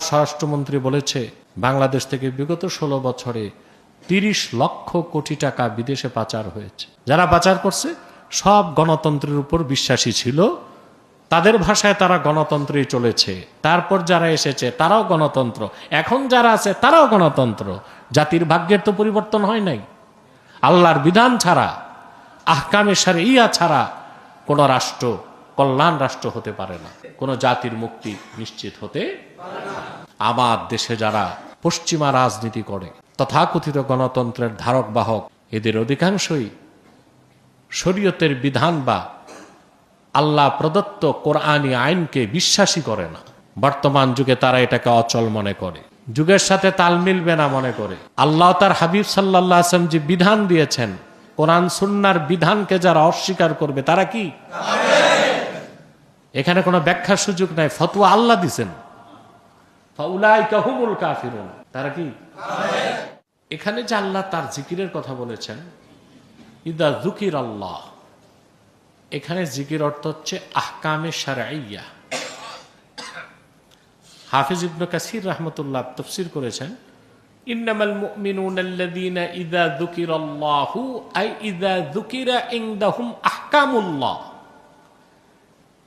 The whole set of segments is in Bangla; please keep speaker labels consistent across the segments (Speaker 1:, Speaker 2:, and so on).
Speaker 1: স্বরাষ্ট্রমন্ত্রী বলেছে বাংলাদেশ থেকে বিগত 16 বছরে 30 লক্ষ কোটি টাকা বিদেশে পাচার হয়েছে। যারা পাচার করছে সব গণতন্ত্রের উপর বিশ্বাসী ছিল, তাদের ভাষায় তারা গণতন্ত্রেই চলেছে। তারপর যারা এসেছে তারাও গণতন্ত্র, এখন যারা আছে তারাও গণতন্ত্র। জাতির ভাগ্যের তো পরিবর্তন হয় নাই। আল্লাহর বিধান ছাড়া, আহকামে শারঈয়া ছাড়া কোন রাষ্ট্র কল্যাণ রাষ্ট্র হতে পারে না, কোন জাতির মুক্তি নিশ্চিত হতে পারে না। আমার দেশে যারা পশ্চিমা রাজনীতি করে, তথাকথিত গণতন্ত্রের ধারক বাহক, এদের অধিকাংশই শরীয়তের বিধান বা আল্লাহ প্রদত্ত কোরআনী আইনকে বিশ্বাসী করে না। বর্তমান যুগে তারা এটাকে অচল মনে করে, যুগের সাথে তাল মিলবে না মনে করে। আল্লাহ তার হাবিব সাল্লাল্লাহু আলাইহি ওয়াসাল্লাম যে বিধান দিয়েছেন, কোরআন সুন্নাহর বিধানকে যারা অস্বীকার করবে তারা কি? এখানে কোনো ব্যাখ্যার সুযোগ নাই, ফতোয়া আল্লাহ দিবেন। ফাউলাইকা হুমুল কাফিরুন, তারা কি? এখানে যে আল্লাহ তার জিকিরের কথা বলেছেন, ইদা যুকিরাল্লাহ, এখানে জিকির অর্থ হচ্ছে আহকামে শারঈয়া। হাফিজ ইবনে কাসির রাহমাতুল্লাহ তাফসীর করেছেন, ইন্নামাল মুমিনুনা আল্লাযীনা ইযা যুকিরাল্লাহু আই ইযা যুকিরা ইনদাহুম আহকামুল্লাহ।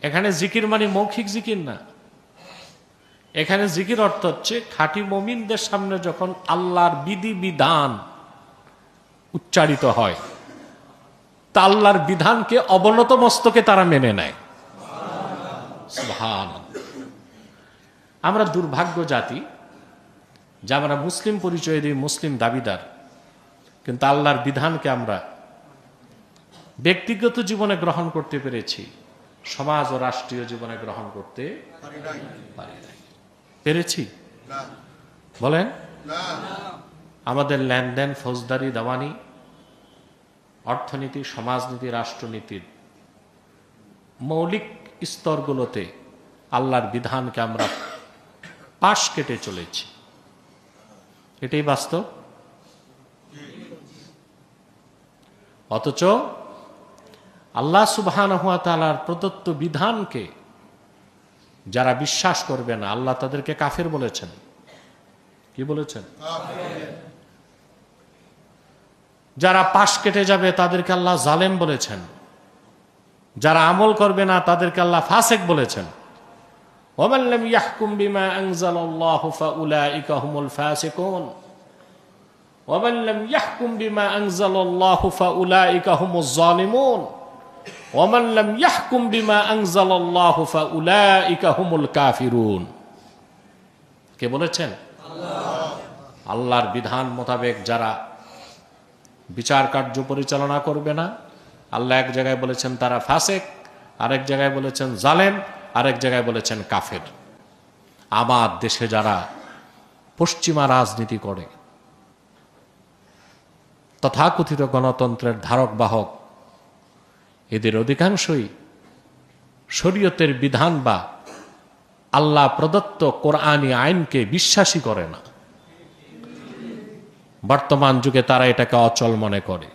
Speaker 1: এখানে জিকির মানে মৌখিক জিকির না, এখানে জিকির অর্থ হচ্ছে খাঁটি মুমিনদের সামনে যখন আল্লাহর বিধি বিধান উচ্চারিত হয়, তা আল্লাহর বিধানকে অবনত মস্তকে তারা মেনে নেয়। সুবহানাল্লাহ। আমরা দুর্ভাগ্য জাতি যে আমরা মুসলিম পরিচয় দিই, মুসলিম দাবিদার, কিন্তু আল্লাহর বিধানকে আমরা ব্যক্তিগত জীবনে গ্রহণ করতে পেরেছি, সমাজ ও রাষ্ট্রীয় জীবনে গ্রহণ করতে পারি নাই। পেরেছি? বলেন। আমাদের লেনদেন, ফৌজদারি, দেওয়ানি, অর্থনীতি, সমাজনীতি, রাষ্ট্রনীতির মৌলিক স্তরগুলোতে আল্লাহর বিধানকে আমরা পাশ কেটে চলেছি, এটাই বাস্তব। অথচ আল্লাহ সুবহানাহু ওয়া তাআলার প্রদত্ত বিধানকে যারা বিশ্বাস করবে না, আল্লাহ তাদেরকে কাফের বলেছেন। কি বলেছেন? যারা পাশ কেটে যাবে তাদেরকে আল্লাহ জালেম বলেছেন। যারা আমল করবে না তাদেরকে আল্লাহ ফাসিক বলেছেন। ওয়ামান লাম ইয়াহকুম বিমা আনজালাল্লাহু ফাউলাইকা হুমুল ফাসিকুন ওয়ামান লাম ইয়াহকুম বিমা আনজালাল্লাহু ফাউলাইকা হুমুজ জালিমুন ওয়ামান লাম ইয়াহকুম বিমা আনজালাল্লাহু ফাউলাইকা হুমুল কাফিরুন। কে বলেছেন? আল্লাহ। আল্লাহর বিধান মোতাবেক যারা বিচার কার্য পরিচালনা করবে না, আল্লাহ এক জায়গায় বলেছেন তারা ফাসিক, আরেক জায়গায় বলেছেন জালেম, আরেক জায়গায় বলেছেন কাফের। আমার দেশে যারা পশ্চিমা রাজনীতি করে, তথাকথিত গণতন্ত্রের ধারক বাহক, এদের অধিকাংশই শরীয়তের বিধান বা আল্লাহ প্রদত্ত কোরআনী আইনকে বিশ্বাসী করে না। বর্তমান যুগে তারা এটাকে অচল মনে করে।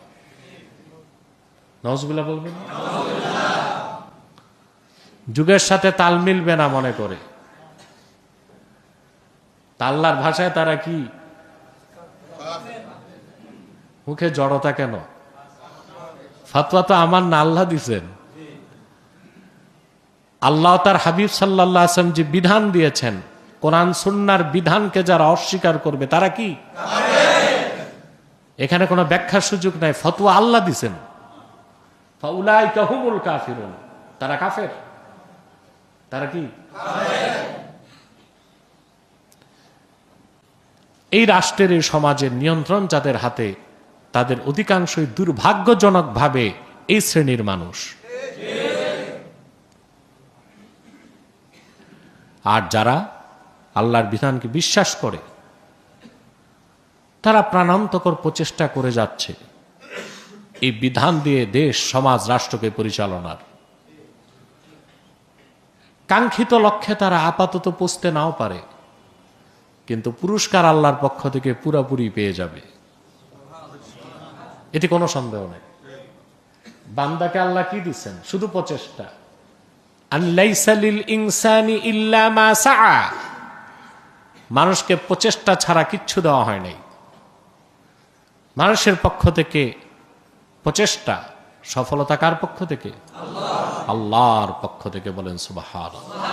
Speaker 1: নাউজুবিল্লাহ বলবেন। যুগের সাথে তাল মিলবে না মনে করে। আল্লাহর ভাষায় তারা কি? মুখে জড়তা কেন? ফতোয়া তো আমার না, আল্লাহ দিছেন। আল্লাহ তার হাবিব সাল্লাল্লাহু আলাইহি ওয়াসাল্লাম যে বিধান দিয়েছেন, কোরআন সুন্নাহর বিধানকে যারা অস্বীকার করবে তারা কি? এখানে কোনো ব্যাখ্যার সুযোগ নাই, ফতোয়া আল্লাহ দিছেন। ফাউলাইকা হুমুল কাফিরুন, তারা কাফের। তারা কি? এই রাষ্ট্রের, এই সমাজের নিয়ন্ত্রণ যাদের হাতে, তাদের অধিকাংশই দুর্ভাগ্যজনকভাবে এই শ্রেণীর মানুষ। আর যারা আল্লাহর বিধানকে বিশ্বাস করে, তারা প্রাণান্তকর প্রচেষ্টা করে যাচ্ছে এই বিধান দিয়ে দেশ, সমাজ, রাষ্ট্রকে পরিচালনার। কাঙ্ক্ষিত লক্ষ্যে তারা আপাতত পৌঁছতে নাও পারে, কিন্তু পুরস্কার আল্লাহর পক্ষ থেকে পুরোপুরি পেয়ে যাবে, এটি কোনো সন্দেহ নেই। বান্দাকে আল্লাহ কি দিচ্ছেন? শুধু প্রচেষ্টা। আন লাইসা লিল ইনসানি ইল্লা মা সাআ, মানুষকে প্রচেষ্টা ছাড়া কিচ্ছু দেওয়া হয় নাই। মানুষের পক্ষ থেকে প্রচেষ্টা, সফলতা কার পক্ষ থেকে? আল্লাহর পক্ষ থেকে। বলেন সুবহানাল্লাহ।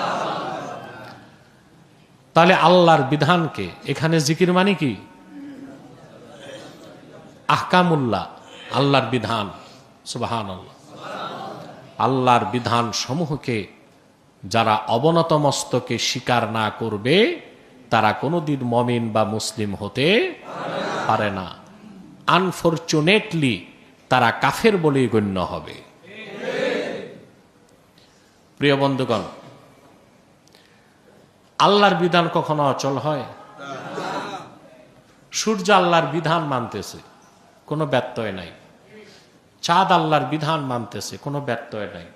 Speaker 1: তাহলে আল্লাহর বিধানকে, এখানে জিকির মানে কি? আহকামুল্লাহ, আল্লাহর বিধান। সুবহানাল্লাহ। আল্লাহর বিধান সমূহকে যারা অবনত মস্তকে স্বীকার না করবে তারা কোনোদিন মুমিন বা মুসলিম হতে পারে না। আনফরচুনেটলি তারা কাফের বলেই গণ্য হবে। প্রিয় বন্ধুগণ, আল্লাহর বিধান কখনো অচল হয়? সূর্য আল্লাহর বিধান মানতেছে, কোনো ব্যত্যয় নাই। চাঁদ আল্লাহর বিধান মানতেছে, কোনো ব্যত্যয় নাই।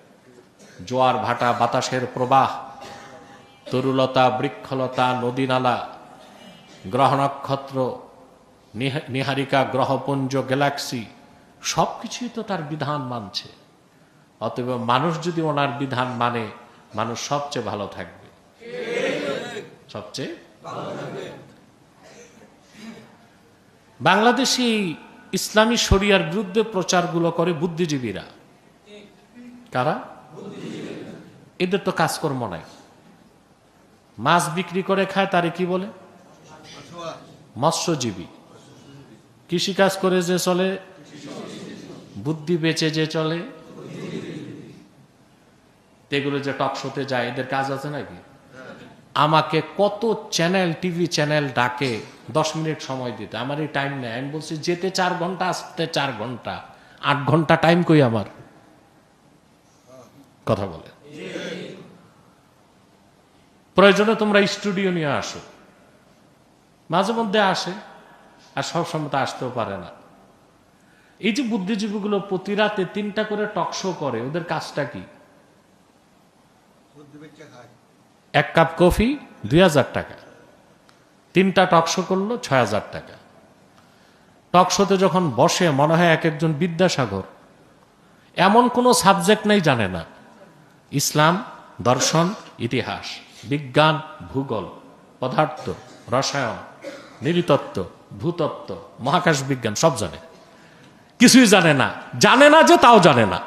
Speaker 1: জোয়ার ভাটা, বাতাসের প্রবাহ, তরুলতা, বৃক্ষলতা, নদী নালা, গ্রহ নক্ষত্র, নিহারিকা, গ্রহপুঞ্জ, গ্যালাক্সি সবকিছুই তো তার বিধান মানছে। অতএব মানুষ যদি ওনার বিধান মানে, মানুষ সবচেয়ে ভালো থাকবে, সবচেয়ে। বাংলাদেশে ইসলামী শরিয়ার বিরুদ্ধে প্রচারগুলো করে বুদ্ধিজীবীরা। কারা? এদের তো কাজকর্ম নাই। মাছ বিক্রি করে খায়, তারে কি বলে? মৎস্যজীবী। কৃষিকাজ করে যে চলে, বুদ্ধি বেচে যে চলে, এগুলো যে টক শোতে যায়, এদের কাজ আছে নাকি? আমাকে কত চ্যানেল, টিভি চ্যানেল ডাকে 10 মিনিট সময় দিতে, আমার এই টাইম নেই। আমি বলছি যেতে 4 ঘন্টা, আসতে 4 ঘন্টা, 8 ঘন্টা টাইম কই আমার? কথা বলে। প্রয়োজনে তোমরা স্টুডিও নিয়ে আসো। মাঝে মধ্যে আসে, আর সবসময় তো আসতেও পারে না। এই যে বুদ্ধিজীবীগুলো প্রতি রাতে 3টা করে টক শো করে, ওদের কাজটা কি? 1 কাপ কফি 2000 টাকা, 3টা টক শো করলো 6000 টাকা। টক শোতে যখন বসে মনে হয় এক একজন বিদ্যাসাগর। এমন কোনো সাবজেক্ট নেই জানে না। ইসলাম, দর্শন, ইতিহাস, বিজ্ঞান, ভূগোল, পদার্থ, রসায়ন, নৃতত্ত্ব, ভূতত্ত্ব, মহাকাশ বিজ্ঞান সব জানে। কিছুই জানে না, জানে না যে তাও জানে না।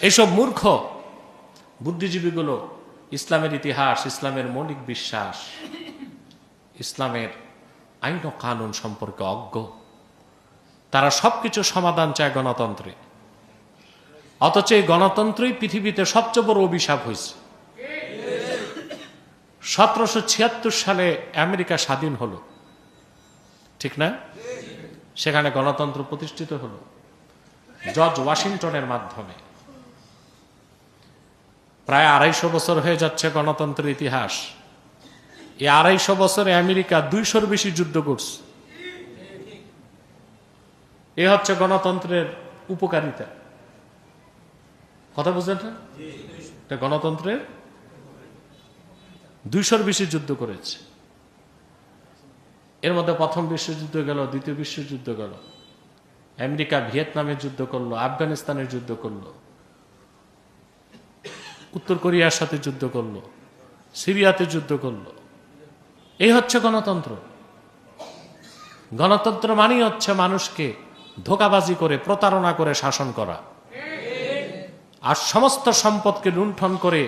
Speaker 1: এইসব মূর্খ বুদ্ধিজীবীগুলো ইসলামের ইতিহাস, ইসলামের মৌলিক বিশ্বাস, ইসলামের আইন ও কানুন সম্পর্কে অজ্ঞ। তারা সবকিছু সমাধান চায় গণতন্ত্রে। অথচ এই গণতন্ত্রই পৃথিবীতে সবচেয়ে বড় অভিশাপ হয়েছে। 1776 সালে আমেরিকা স্বাধীন হলো, ঠিক না? সেখানে গণতন্ত্র প্রতিষ্ঠিত হলো জর্জ ওয়াশিংটনের মাধ্যমে। প্রায় 250 বছর হয়ে যাচ্ছে গণতন্ত্রের ইতিহাস। এই 250 বছরে আমেরিকা 200-র বেশি যুদ্ধ করছে। এ হচ্ছে গণতন্ত্রের উপকারিতা। কথা বুঝলেন না? এটা গণতন্ত্রের 200-র বেশি যুদ্ধ করেছে। এর মধ্যে প্রথম বিশ্বযুদ্ধ গেল, দ্বিতীয় বিশ্বযুদ্ধ গেল, আমেরিকা ভিয়েতনামের যুদ্ধ করলো, আফগানিস্তানের যুদ্ধ করলো, উত্তর কোরিয়ার সাথে যুদ্ধ করলো, সিরিয়াতে যুদ্ধ করলো। এই হচ্ছে গণতন্ত্র। গণতন্ত্র মানেই হচ্ছে মানুষকে ধোঁকাবাজি করে, প্রতারণা করে শাসন করা, আর সমস্ত সম্পদকে লুণ্ঠন করে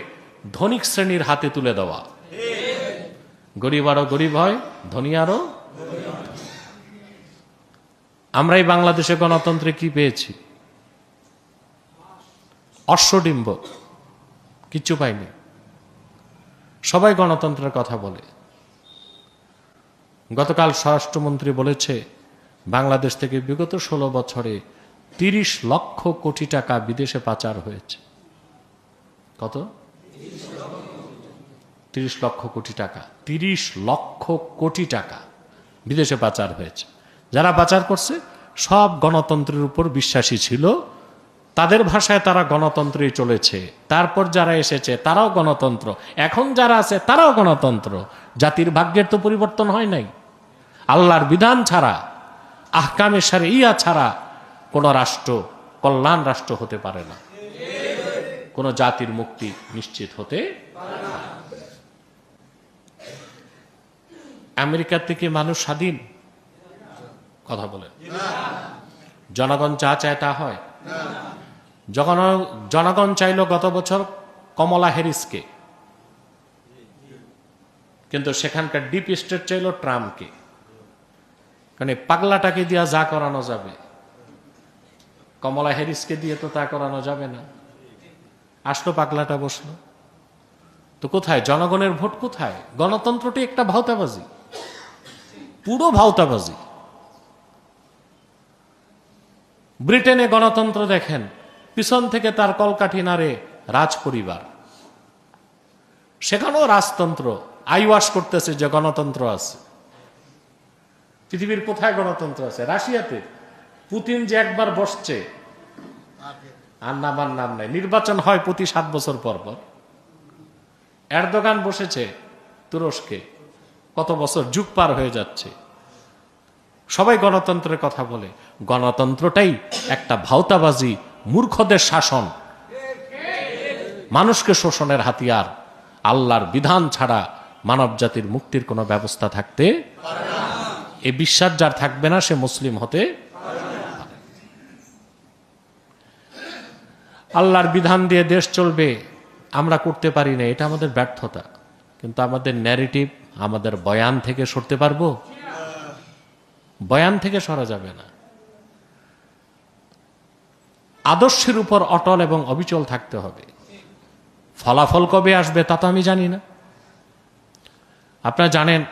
Speaker 1: ধনিক শ্রেণীর হাতে তুলে দেওয়া। গরিব আরো গরিব হয়, ধনী আরো। আমরাই বাংলাদেশে গণতন্ত্রে কি পেয়েছি? অশ্বডিম্ব, কিচ্ছু পাইনি। সবাই গণতন্ত্রের কথা বলে। গতকাল স্বরাষ্ট্রমন্ত্রী বলেছে বাংলাদেশ থেকে বিগত 16 বছরে 30 লক্ষ কোটি টাকা বিদেশে পাচার হয়েছে। কত? 30 লক্ষ কোটি টাকা। 30 লক্ষ কোটি টাকা বিদেশে পাচার হয়েছে। যারা পাচার করছে সব গণতন্ত্রের উপর বিশ্বাসী ছিল। তাদের ভাষায় তারা গণতন্ত্রেই চলেছে। তারপর যারা এসেছে তারাও গণতন্ত্র, এখন যারা আছে তারাও গণতন্ত্র। জাতির ভাগ্যের তো পরিবর্তন হয় নাই। আল্লাহর বিধান ছাড়া, আহকামে শারিয়া ছাড়া কোন রাষ্ট্র কল্যাণ রাষ্ট্র হতে পারে না। কোনো জাতির মুক্তি নিশ্চিত হতে পারে না। আমেরিকার থেকে মানুষ স্বাধীন? কথা বলেন। জনগণ যা চায় তা হয়? যখন জনগণ চাইল গত বছর কমলা হ্যারিসকে, কিন্তু সেখানকার ডিপ স্টেট চাইল ট্রাম্পকে। কারণ এই পাগলাটাকে দিয়া যা করানো যাবে, কমলা হ্যারিসকে দিয়ে তো তা করানো যাবে না। আসলো পাগলাটা, বসলো। তো কোথায় জনগণের ভোট? কোথায়? গণতন্ত্রটি একটা ভাওতাবাজি, পুরো ভাওতাবাজি। ব্রিটেনে গণতন্ত্র দেখেন, পিছন থেকে তার কলকাঠি নাড়ে রাজ পরিবার। সেখানেও রাজতন্ত্র আইওয়াশ করতেছে যে গণতন্ত্র আছে। পৃথিবীর কোথায় গণতন্ত্র আছে? রাশিয়াতে পুতিন যে একবার বসছে, আর নামার নাম নাই। নির্বাচন হয় প্রতি 7 বছর পর পর। এরদোগান বসেছে তুরস্কে, কত বছর, যুগ পার হয়ে যাচ্ছে। সবাই গণতন্ত্রের কথা বলে। গণতন্ত্রটাই একটা ভাওতাবাজি, মূর্খদের শাসন, মানুষকে শোষণের হাতিয়ার। আল্লাহর বিধান ছাড়া মানব জাতির মুক্তির কোনো ব্যবস্থা থাকতে পারে না। এই বিশ্বাস যার থাকবে না, সে মুসলিম হতে পারে না। আল্লাহর বিধান দিয়ে দেশ চলবে, আমরা করতে পারি না, এটা আমাদের ব্যর্থতা। কিন্তু আমাদের ন্যারেটিভ, আমাদের বয়ান থেকে সরতে পারবো? বয়ান থেকে সরা যাবে না। আদর্শের উপর অটল এবং অবিচল থাকতে হবে। ফলাফল কবে আসবে তা তো আমি জানি না। আপনারা জানেন,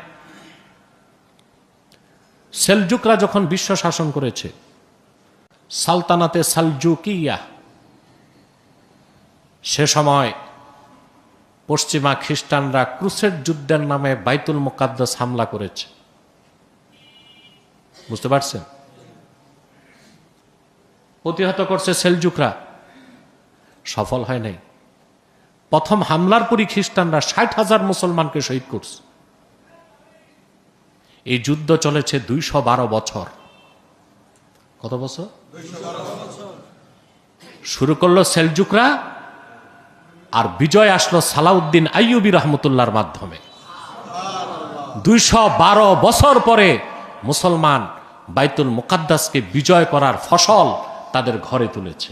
Speaker 1: সেলজুকরা যখন বিশ্ব শাসন করেছে, সালতানাতে সালজুকিয়া, সে সময় পশ্চিমা খ্রিস্টানরা ক্রুসেড যুদ্ধের নামে বাইতুল মুকাদ্দাস হামলা করেছে। বুঝতে পারছেন? প্রতিহত করছে সেলজুকরা, সফল হয় নাই। প্রথম হামলার পরই খ্রিস্টানরা 60,000 মুসলমানকে শহীদ করছে। এই যুদ্ধ চলেছে 212 বছর। কত বছর? 212 বছর। শুরু করলো সেলজুকরা, আর বিজয় আসলো সালাউদ্দিন আইয়ুবী রহমতুল্লাহর মাধ্যমে। 212 বছর পরে মুসলমান বাইতুল মুকাদ্দাসকে বিজয় করার ফসল তাদের ঘরে তুলেছে।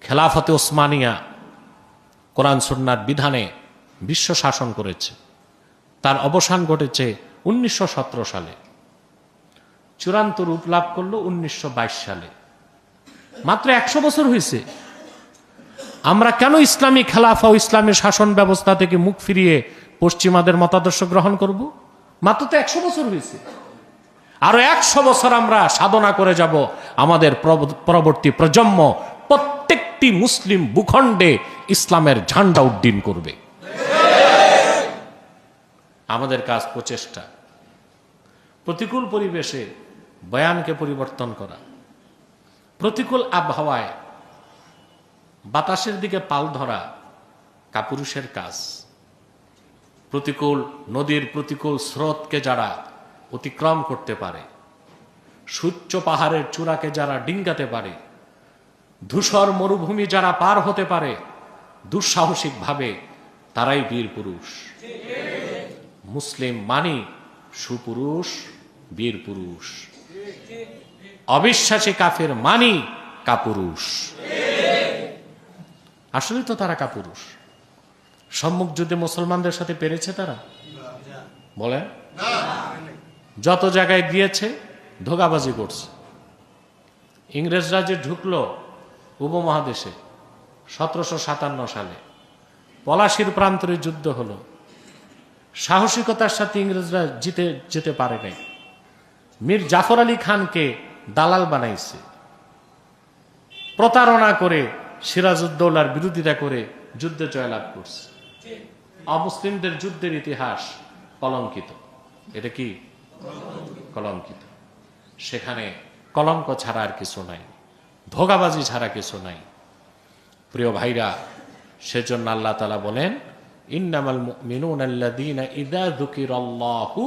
Speaker 1: খেলাফতে ওসমানিয়া কোরআন সুন্নাহর বিধানে বিশ্ব শাসন করেছে। তার অবসান ঘটেছে 1917 সালে। চূড়ান্ত রূপ লাভ করলো 1922 সালে। মাত্র 100 বছর হয়েছে। আমরা কেন ইসলামী খেলাফা ও ইসলামী শাসন ব্যবস্থা থেকে মুখ ফিরিয়ে পশ্চিমাদের মতাদর্শ গ্রহণ করব? মাত্র তো 100 বছর হয়েছে। আরো 100 বছর আমরা সাধনা করে যাব। আমাদের পরবর্তী প্রজন্ম প্রত্যেকটি মুসলিম ভূখণ্ডে ইসলামের ঝান্ডা উড্ডীন করবে। আমাদের কাজ প্রচেষ্টা। প্রতিকূল পরিবেশে বয়ানকে পরিবর্তন করা, প্রতিকূল আবহাওয়ায় বাতাসের দিকে পাল ধরা কাপুরুষের কাজ। প্রতিকূল নদীর প্রতিকূল স্রোতকে যারা অতিক্রম করতে পারে, সূচ্য পাহাড়ের চূড়াকে যারা ডিঙ্গাতে পারে, ধূসর মরুভূমি যারা পার হতে পারে দুঃসাহসিকভাবে, তারাই বীর পুরুষ। মুসলিম মানি সুপুরুষ, বীর পুরুষ। অবিশ্বাসী কাফের মানি কাপুরুষ। আসলে তো তারা কাপুরুষ। সম্মুখ যুদ্ধে মুসলমানদের সাথে পেরেছে তারা? বলেন। যত জায়গায় গিয়েছে ধোঁকাবাজি করছে। ইংরেজরা যে ঢুকলো উপমহাদেশে 1757 সালে, পলাশির প্রান্তরে যুদ্ধ হলো। সাহসিকতার সাথে ইংরেজরা যেতে পারে নাই। মীর জাফর আলী খানকে দালাল বানাইছে, প্রতারণা করে সিরাজউদ্দৌলার বিরোধিতা করে যুদ্ধে জয়লাভ করছে। অমুসলিমদের যুদ্ধের ইতিহাস কলঙ্কিত। এটা কি কলঙ্কিত? সেখানে কলঙ্ক ছাড়া আর কিছু নাই, ধোঁকাবাজি ছাড়া কিছু নাই। প্রিয় ভাইরা, সেজন্য আল্লাহ তাআলা বলেন, ইন্নামাল মুমিনুনা আল্লাযীনা ইযা যুকিরাল্লাহু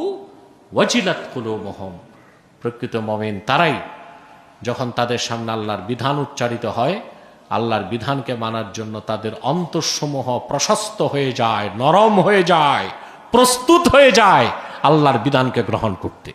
Speaker 1: ওয়াজিলাত কুলুবুহুম। প্রকৃত মুমিন তারাই যখন তাদের সামনে আল্লাহর বিধান উচ্চারিত হয়, আল্লাহর বিধানকে মানার জন্য তাদের অন্তরসমূহ প্রশস্ত হয়ে যায়, নরম হয়ে যায়, প্রস্তুত হয়ে যায় আল্লাহর বিধানকে গ্রহণ করতে।